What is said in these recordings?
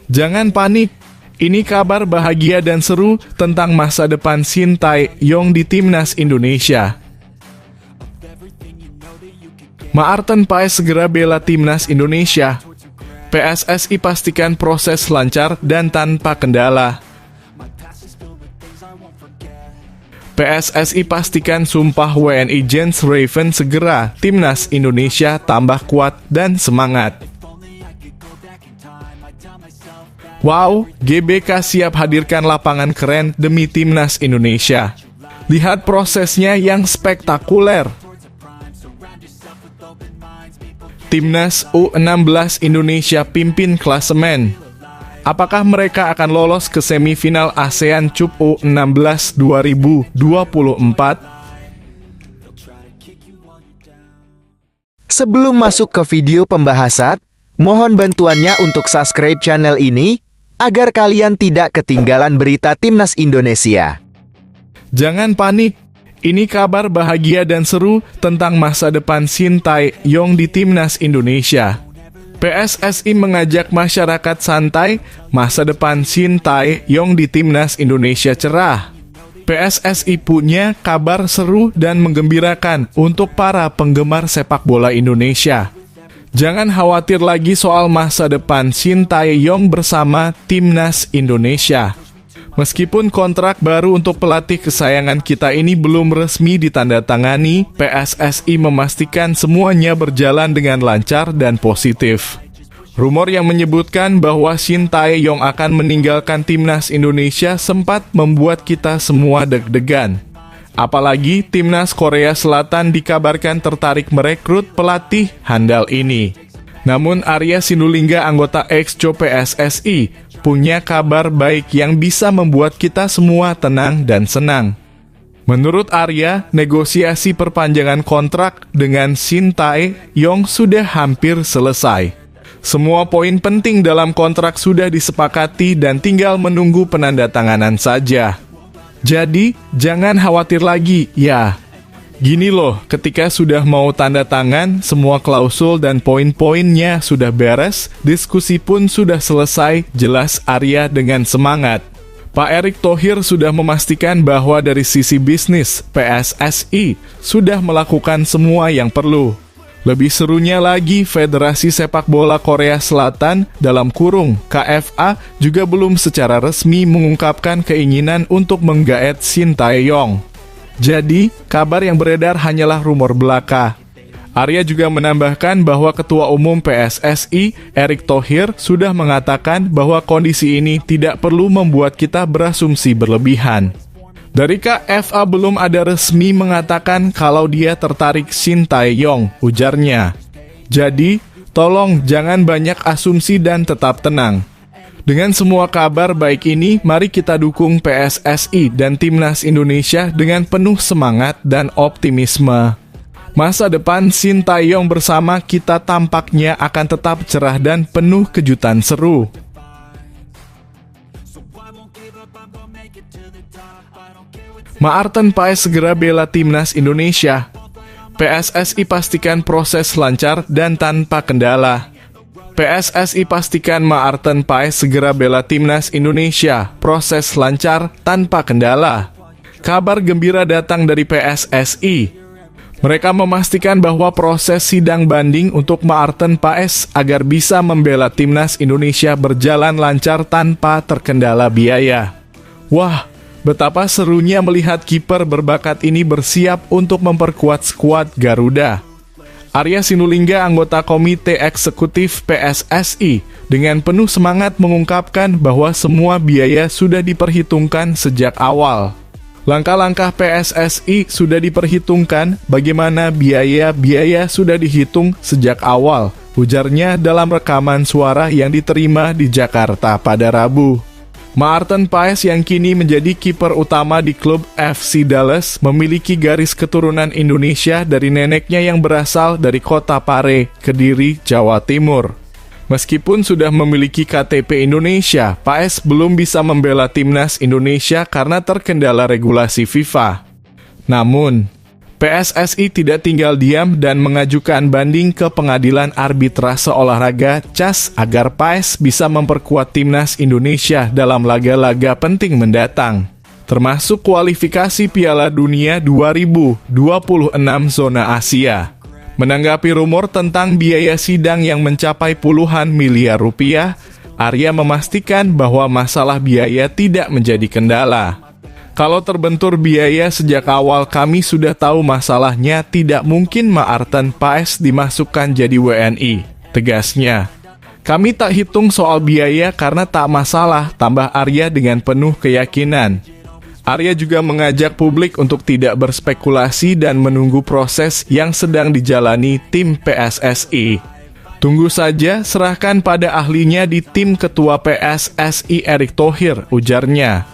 Jangan panik, ini kabar bahagia dan seru tentang masa depan Shin Tae-yong di Timnas Indonesia. Maarten Paes segera bela Timnas Indonesia. PSSI pastikan proses lancar dan tanpa kendala. PSSI pastikan sumpah WNI Jens Raven segera, Timnas Indonesia tambah kuat dan semangat. Wow, GBK siap hadirkan lapangan keren demi Timnas Indonesia. Lihat prosesnya yang spektakuler. Timnas U16 Indonesia pimpin klasemen. Apakah mereka akan lolos ke semifinal ASEAN Cup U16 2024? Sebelum masuk ke video pembahasan, mohon bantuannya untuk subscribe channel ini, agar kalian tidak ketinggalan berita Timnas Indonesia. Jangan panik, ini kabar bahagia dan seru tentang masa depan Shin Tae-yong di Timnas Indonesia. PSSI mengajak masyarakat santai, masa depan Shin Tae-yong di Timnas Indonesia cerah. PSSI punya kabar seru dan menggembirakan untuk para penggemar sepak bola Indonesia. Jangan khawatir lagi soal masa depan Shin Tae-yong bersama Timnas Indonesia. Meskipun kontrak baru untuk pelatih kesayangan kita ini belum resmi ditandatangani, PSSI memastikan semuanya berjalan dengan lancar dan positif. Rumor yang menyebutkan bahwa Shin Tae-yong akan meninggalkan Timnas Indonesia sempat membuat kita semua deg-degan. Apalagi Timnas Korea Selatan dikabarkan tertarik merekrut pelatih handal ini. Namun Arya Sinulinga, anggota Exco PSSI, punya kabar baik yang bisa membuat kita semua tenang dan senang. Menurut Arya, negosiasi perpanjangan kontrak dengan Shin Tae-yong sudah hampir selesai. Semua poin penting dalam kontrak sudah disepakati dan tinggal menunggu penandatanganan saja. Jadi, jangan khawatir lagi, ya. Gini loh, ketika sudah mau tanda tangan, semua klausul dan poin-poinnya sudah beres, diskusi pun sudah selesai, jelas Arya dengan semangat. Pak Erick Thohir sudah memastikan bahwa dari sisi bisnis, PSSI sudah melakukan semua yang perlu. Lebih serunya lagi, Federasi Sepak Bola Korea Selatan dalam kurung KFA juga belum secara resmi mengungkapkan keinginan untuk menggaet Shin Tae-yong. Jadi, kabar yang beredar hanyalah rumor belaka. Arya juga menambahkan bahwa Ketua Umum PSSI, Erick Thohir, sudah mengatakan bahwa kondisi ini tidak perlu membuat kita berasumsi berlebihan. Dari KFA belum ada resmi mengatakan kalau dia tertarik Shin Tae-yong, ujarnya. Jadi, tolong jangan banyak asumsi dan tetap tenang. Dengan semua kabar baik ini, mari kita dukung PSSI dan Timnas Indonesia dengan penuh semangat dan optimisme. Masa depan Shin Tae-yong bersama kita tampaknya akan tetap cerah dan penuh kejutan seru. Maarten Paes segera bela Timnas Indonesia. PSSI pastikan proses lancar dan tanpa kendala. PSSI pastikan Maarten Paes segera bela Timnas Indonesia, proses lancar tanpa kendala. Kabar gembira datang dari PSSI. Mereka memastikan bahwa proses sidang banding untuk Maarten Paes agar bisa membela Timnas Indonesia berjalan lancar tanpa terkendala biaya. Wah, betapa serunya melihat kiper berbakat ini bersiap untuk memperkuat skuad Garuda. Arya Sinulinga, anggota Komite Eksekutif PSSI, dengan penuh semangat mengungkapkan bahwa semua biaya sudah diperhitungkan sejak awal. Langkah-langkah PSSI sudah diperhitungkan, bagaimana biaya-biaya sudah dihitung sejak awal, ujarnya dalam rekaman suara yang diterima di Jakarta pada Rabu. Maarten Paes yang kini menjadi kiper utama di klub FC Dallas memiliki garis keturunan Indonesia dari neneknya yang berasal dari kota Pare, Kediri, Jawa Timur. Meskipun sudah memiliki KTP Indonesia, Paes belum bisa membela Timnas Indonesia karena terkendala regulasi FIFA. Namun, PSSI tidak tinggal diam dan mengajukan banding ke Pengadilan Arbitrase Olahraga (CAS) agar PAS bisa memperkuat timnas Indonesia dalam laga-laga penting mendatang, termasuk kualifikasi Piala Dunia 2026 zona Asia. Menanggapi rumor tentang biaya sidang yang mencapai puluhan miliar rupiah, Arya memastikan bahwa masalah biaya tidak menjadi kendala. Kalau terbentur biaya sejak awal kami sudah tahu masalahnya, tidak mungkin Maarten Paes dimasukkan jadi WNI, tegasnya. Kami tak hitung soal biaya karena tak masalah, tambah Arya dengan penuh keyakinan. Arya juga mengajak publik untuk tidak berspekulasi dan menunggu proses yang sedang dijalani tim PSSI. Tunggu saja, serahkan pada ahlinya di tim Ketua PSSI Erick Thohir, ujarnya.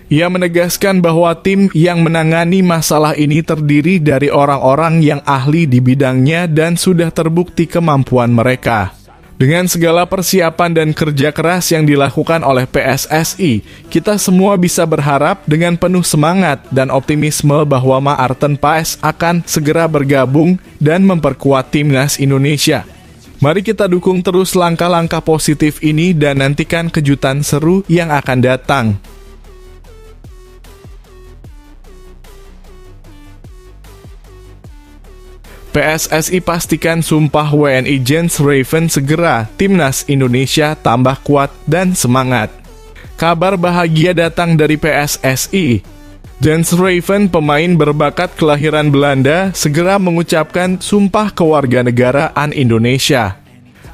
Ia menegaskan bahwa tim yang menangani masalah ini terdiri dari orang-orang yang ahli di bidangnya dan sudah terbukti kemampuan mereka. Dengan segala persiapan dan kerja keras yang dilakukan oleh PSSI, kita semua bisa berharap dengan penuh semangat dan optimisme bahwa Maarten Paes akan segera bergabung dan memperkuat timnas Indonesia. Mari kita dukung terus langkah-langkah positif ini dan nantikan kejutan seru yang akan datang. PSSI pastikan sumpah WNI Jens Raven segera, timnas Indonesia tambah kuat dan semangat. Kabar bahagia datang dari PSSI. Jens Raven, pemain berbakat kelahiran Belanda, segera mengucapkan sumpah kewarganegaraan Indonesia.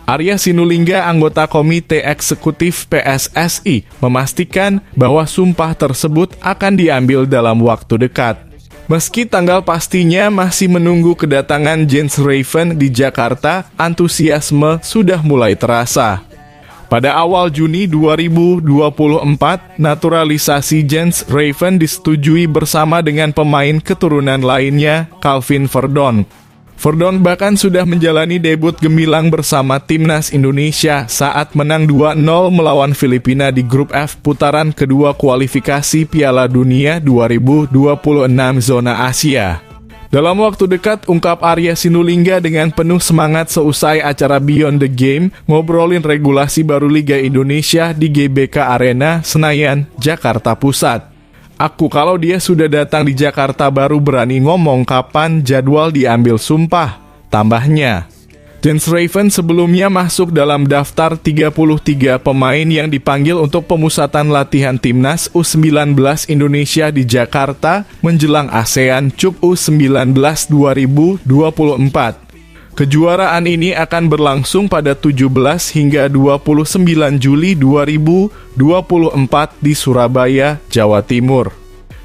Arya Sinulinga, anggota Komite Eksekutif PSSI, memastikan bahwa sumpah tersebut akan diambil dalam waktu dekat. Meski tanggal pastinya masih menunggu kedatangan Jens Raven di Jakarta, antusiasme sudah mulai terasa. Pada awal Juni 2024, naturalisasi Jens Raven disetujui bersama dengan pemain keturunan lainnya, Calvin Verdon. Verdon bahkan sudah menjalani debut gemilang bersama timnas Indonesia saat menang 2-0 melawan Filipina di grup F putaran kedua kualifikasi Piala Dunia 2026 zona Asia. Dalam waktu dekat, ungkap Arya Sinulinga dengan penuh semangat seusai acara Beyond the Game, ngobrolin regulasi baru Liga Indonesia di GBK Arena, Senayan, Jakarta Pusat. Aku kalau dia sudah datang di Jakarta baru berani ngomong kapan jadwal diambil sumpah, tambahnya. Jens Raven sebelumnya masuk dalam daftar 33 pemain yang dipanggil untuk pemusatan latihan timnas U19 Indonesia di Jakarta menjelang ASEAN Cup U19 2024. Kejuaraan ini akan berlangsung pada 17 hingga 29 Juli 2024 di Surabaya, Jawa Timur.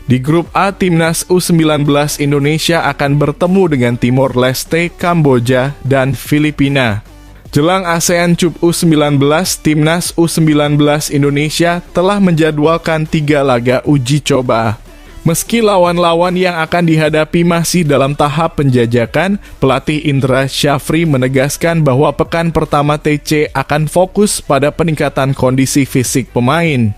Di grup A, timnas U19 Indonesia akan bertemu dengan Timor Leste, Kamboja, dan Filipina. Jelang ASEAN Cup U19, timnas U19 Indonesia telah menjadwalkan 3 laga uji coba. Meski lawan-lawan yang akan dihadapi masih dalam tahap penjajakan, pelatih Indra Syafri menegaskan bahwa pekan pertama TC akan fokus pada peningkatan kondisi fisik pemain.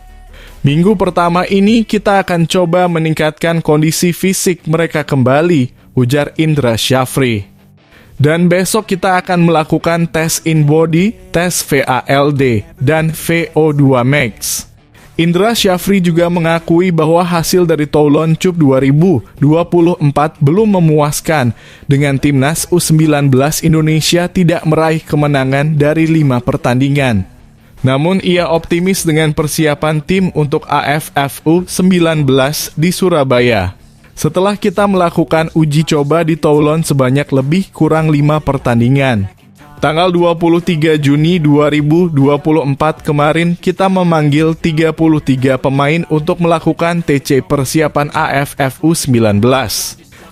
Minggu pertama ini kita akan coba meningkatkan kondisi fisik mereka kembali, ujar Indra Syafri. Dan besok kita akan melakukan tes in body, tes VALD, dan VO2 max. Indra Syafri juga mengakui bahwa hasil dari Toulon Cup 2024 belum memuaskan dengan timnas U19 Indonesia tidak meraih kemenangan dari 5 pertandingan. Namun ia optimis dengan persiapan tim untuk AFF U19 di Surabaya. Setelah kita melakukan uji coba di Toulon sebanyak lebih kurang 5 pertandingan. Tanggal 23 Juni 2024 kemarin kita memanggil 33 pemain untuk melakukan TC persiapan AFF U19,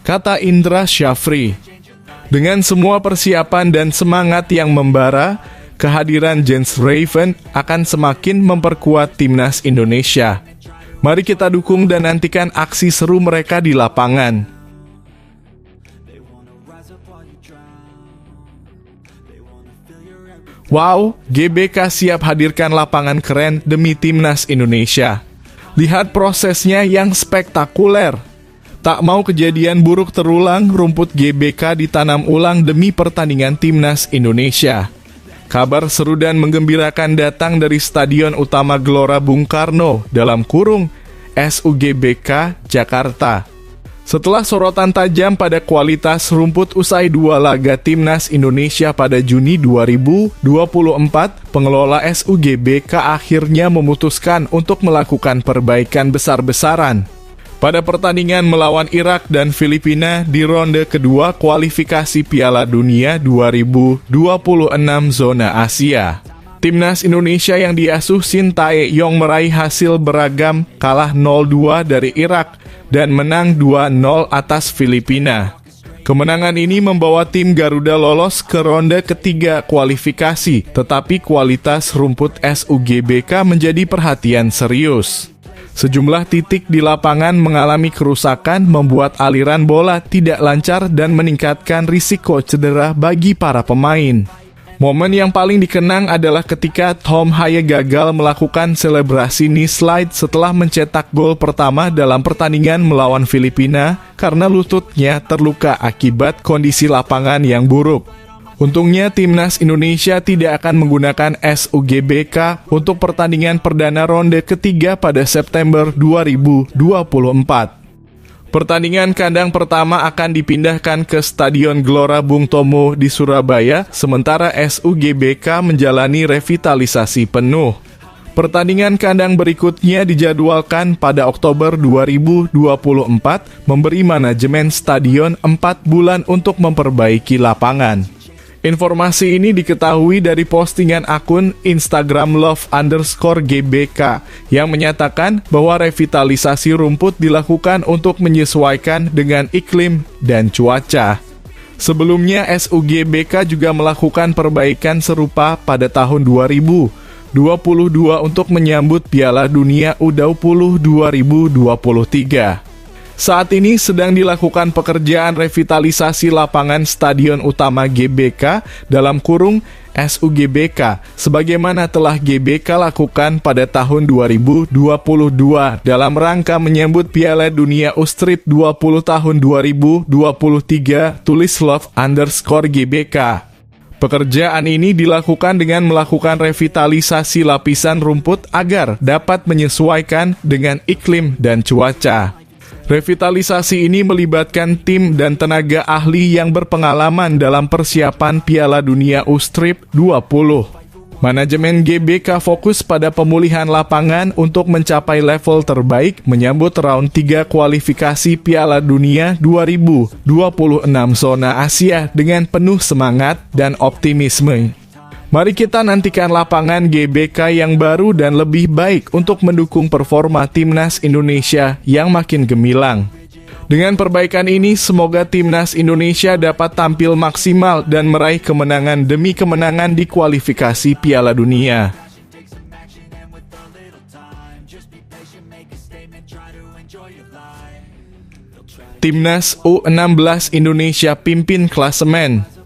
kata Indra Syafri. Dengan semua persiapan dan semangat yang membara, kehadiran Jens Raven akan semakin memperkuat timnas Indonesia. Mari kita dukung dan nantikan aksi seru mereka di lapangan. Wow, GBK siap hadirkan lapangan keren demi timnas Indonesia. Lihat prosesnya yang spektakuler. Tak mau kejadian buruk terulang, rumput GBK ditanam ulang demi pertandingan Timnas Indonesia. Kabar seru dan menggembirakan datang dari Stadion Utama Gelora Bung Karno dalam kurung SUGBK Jakarta. Setelah sorotan tajam pada kualitas rumput usai 2 laga Timnas Indonesia pada Juni 2024, pengelola SUGBK akhirnya memutuskan untuk melakukan perbaikan besar-besaran. Pada pertandingan melawan Irak dan Filipina di ronde kedua kualifikasi Piala Dunia 2026 zona Asia. Timnas Indonesia yang diasuh Shin Tae-yong meraih hasil beragam, kalah 0-2 dari Irak dan menang 2-0 atas Filipina. Kemenangan ini membawa tim Garuda lolos ke ronde ketiga kualifikasi, tetapi kualitas rumput SUGBK menjadi perhatian serius. Sejumlah titik di lapangan mengalami kerusakan, membuat aliran bola tidak lancar dan meningkatkan risiko cedera bagi para pemain. Momen yang paling dikenang adalah ketika Tom Haye gagal melakukan selebrasi knee slide setelah mencetak gol pertama dalam pertandingan melawan Filipina karena lututnya terluka akibat kondisi lapangan yang buruk. Untungnya Timnas Indonesia tidak akan menggunakan SUGBK untuk pertandingan perdana ronde ketiga pada September 2024. Pertandingan kandang pertama akan dipindahkan ke Stadion Gelora Bung Tomo di Surabaya, sementara SUGBK menjalani revitalisasi penuh. Pertandingan kandang berikutnya dijadwalkan pada Oktober 2024, memberi manajemen stadion 4 bulan untuk memperbaiki lapangan. Informasi ini diketahui dari postingan akun Instagram love_gbk yang menyatakan bahwa revitalisasi rumput dilakukan untuk menyesuaikan dengan iklim dan cuaca. Sebelumnya SUGBK juga melakukan perbaikan serupa pada tahun 2022 untuk menyambut Piala Dunia U20 2023. Saat ini sedang dilakukan pekerjaan revitalisasi lapangan Stadion Utama GBK dalam kurung SUGBK, sebagaimana telah GBK lakukan pada tahun 2022 dalam rangka menyambut Piala Dunia U20 tahun 2023, tulis love_gbk. Pekerjaan ini dilakukan dengan melakukan revitalisasi lapisan rumput agar dapat menyesuaikan dengan iklim dan cuaca. Revitalisasi ini melibatkan tim dan tenaga ahli yang berpengalaman dalam persiapan Piala Dunia U20. Manajemen GBK fokus pada pemulihan lapangan untuk mencapai level terbaik menyambut round 3 kualifikasi Piala Dunia 2026 zona Asia dengan penuh semangat dan optimisme. Mari kita nantikan lapangan GBK yang baru dan lebih baik untuk mendukung performa Timnas Indonesia yang makin gemilang. Dengan perbaikan ini, semoga Timnas Indonesia dapat tampil maksimal dan meraih kemenangan demi kemenangan di kualifikasi Piala Dunia. Timnas U16 Indonesia pimpin klasemen.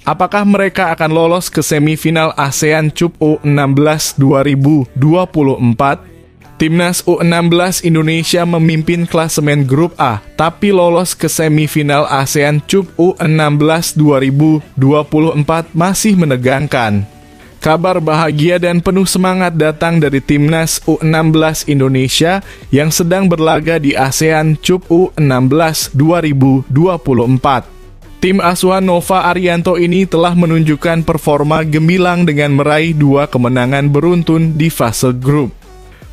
Apakah mereka akan lolos ke semifinal ASEAN Cup U16 2024? Timnas U16 Indonesia memimpin klasemen grup A, tapi lolos ke semifinal ASEAN Cup U16 2024 masih menegangkan. Kabar bahagia dan penuh semangat datang dari Timnas U16 Indonesia yang sedang berlaga di ASEAN Cup U16 2024. Tim asuhan Nova Arianto ini telah menunjukkan performa gemilang dengan meraih 2 kemenangan beruntun di fase grup.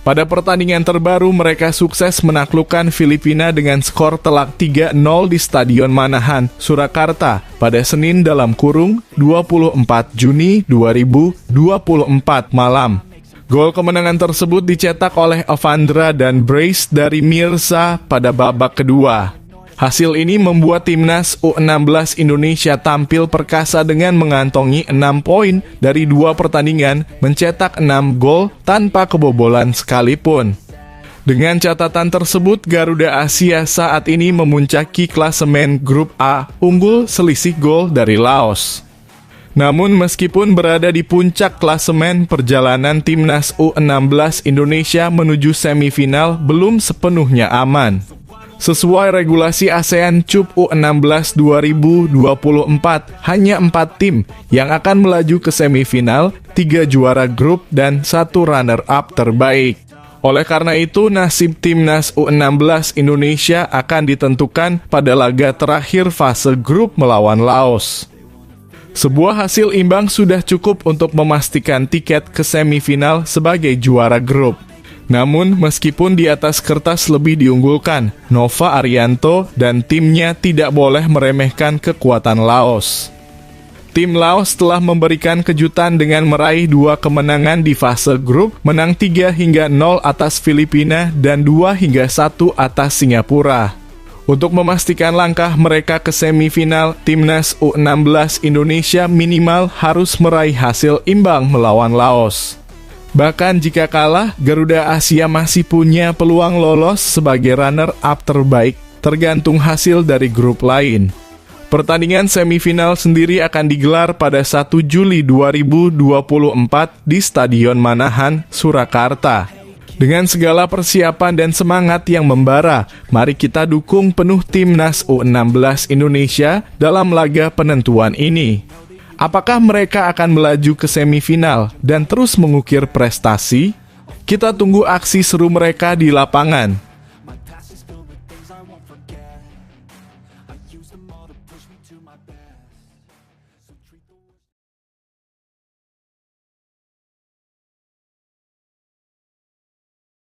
Pada pertandingan terbaru, mereka sukses menaklukkan Filipina dengan skor telak 3-0 di Stadion Manahan, Surakarta pada Senin dalam kurung 24 Juni 2024 malam. Gol kemenangan tersebut dicetak oleh Avandra dan Brace dari Mirza pada babak kedua. Hasil ini membuat Timnas U16 Indonesia tampil perkasa dengan mengantongi 6 poin dari 2 pertandingan, mencetak 6 gol tanpa kebobolan sekalipun. Dengan catatan tersebut, Garuda Asia saat ini memuncaki klasemen grup A, unggul selisih gol dari Laos. Namun meskipun berada di puncak klasemen, perjalanan Timnas U16 Indonesia menuju semifinal belum sepenuhnya aman. Sesuai regulasi ASEAN Cup U16 2024, hanya 4 tim yang akan melaju ke semifinal, 3 juara grup, dan 1 runner-up terbaik. Oleh karena itu, nasib timnas U16 Indonesia akan ditentukan pada laga terakhir fase grup melawan Laos. Sebuah hasil imbang sudah cukup untuk memastikan tiket ke semifinal sebagai juara grup. Namun, meskipun di atas kertas lebih diunggulkan, Nova Arianto dan timnya tidak boleh meremehkan kekuatan Laos. Tim Laos telah memberikan kejutan dengan meraih 2 kemenangan di fase grup, menang 3-0 atas Filipina dan 2-1 atas Singapura. Untuk memastikan langkah mereka ke semifinal, timnas U16 Indonesia minimal harus meraih hasil imbang melawan Laos. Bahkan jika kalah, Garuda Asia masih punya peluang lolos sebagai runner-up terbaik, tergantung hasil dari grup lain. Pertandingan semifinal sendiri akan digelar pada 1 Juli 2024 di Stadion Manahan, Surakarta. Dengan segala persiapan dan semangat yang membara, mari kita dukung penuh timnas U16 Indonesia dalam laga penentuan ini. Apakah mereka akan melaju ke semifinal dan terus mengukir prestasi? Kita tunggu aksi seru mereka di lapangan. My past is filled with things I won't forget. I use them all to push me to my best.